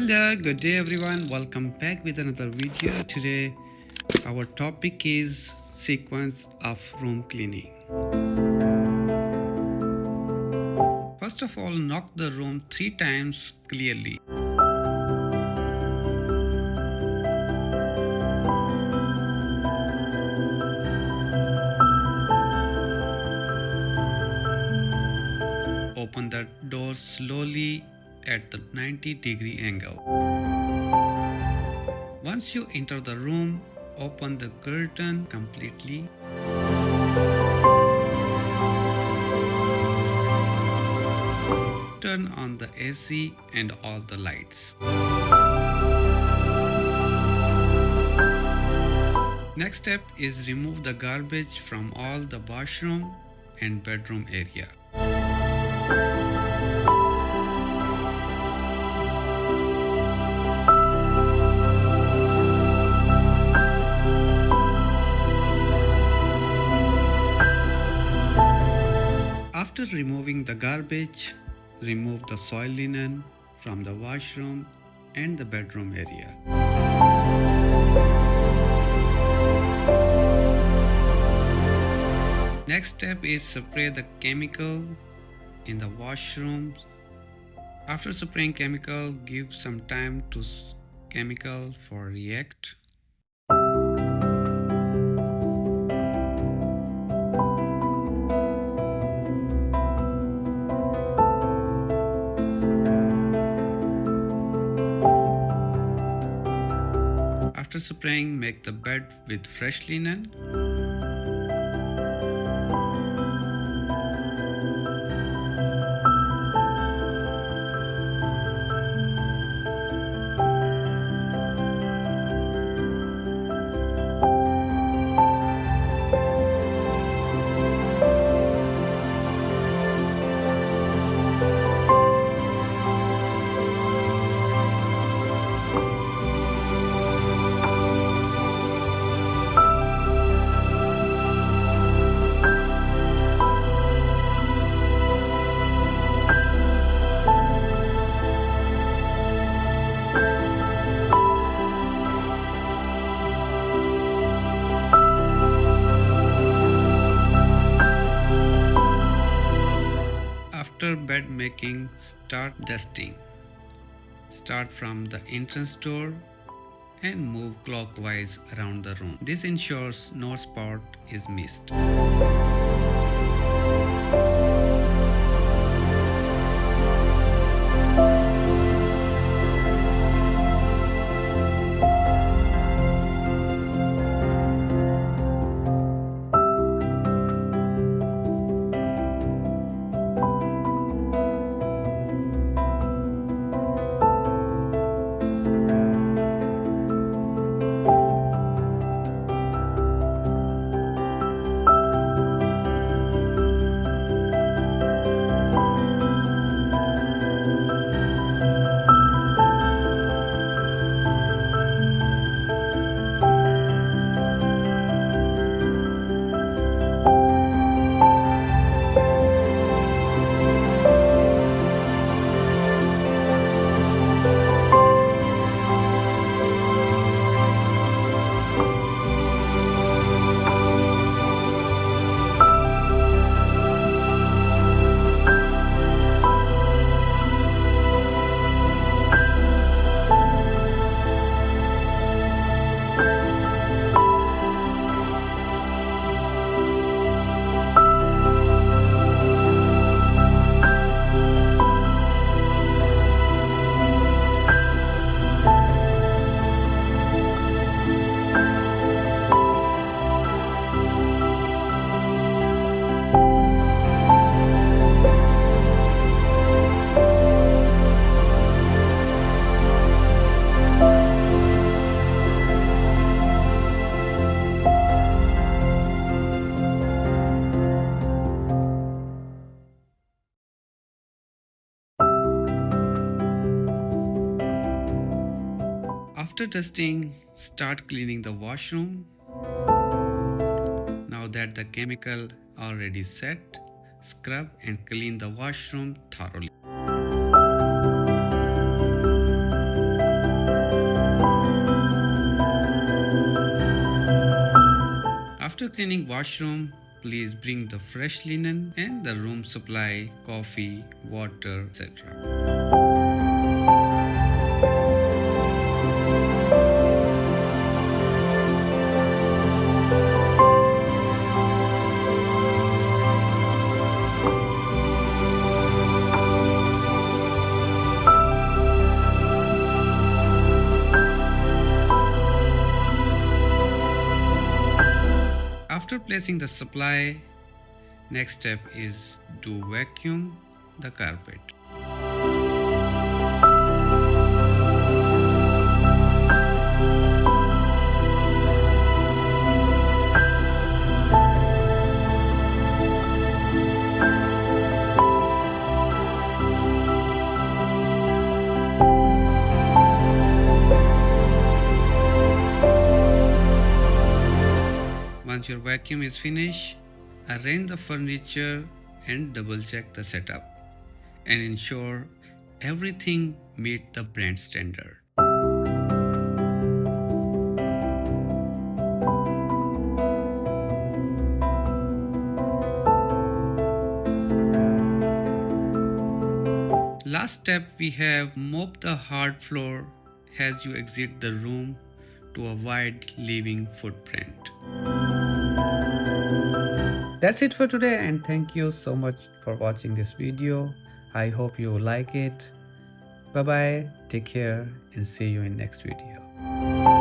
there, good day everyone. Welcome back with another video. Today our topic is sequence of room cleaning. First of all, knock the room 3 times clearly. Open the door slowly at the 90-degree angle. Once you enter the room, open the curtain completely. Turn on the AC and all the lights. Next step is remove the garbage from all the washroom and bedroom area. After removing the garbage, remove the soil linen from the washroom and the bedroom area. Next step is spray the chemical in the washrooms. After spraying chemical, give some time to chemical for react. After spraying, make the bed with fresh linen. After bed making, start dusting. Start from the entrance door and move clockwise around the room. This ensures no spot is missed. After dusting, start cleaning the washroom. Now that the chemical already set, scrub and clean the washroom thoroughly. After cleaning washroom, please bring the fresh linen and the room supply, coffee, water, etc. After placing the supply, next step is to vacuum the carpet. Once your vacuum is finished, arrange the furniture and double check the setup and ensure everything meet the brand standard. Last step, we have mop the hard floor as you exit the room to avoid leaving footprint. That's it for today, and thank you so much for watching this video. I hope you like it. Bye bye, take care, and see you in next video.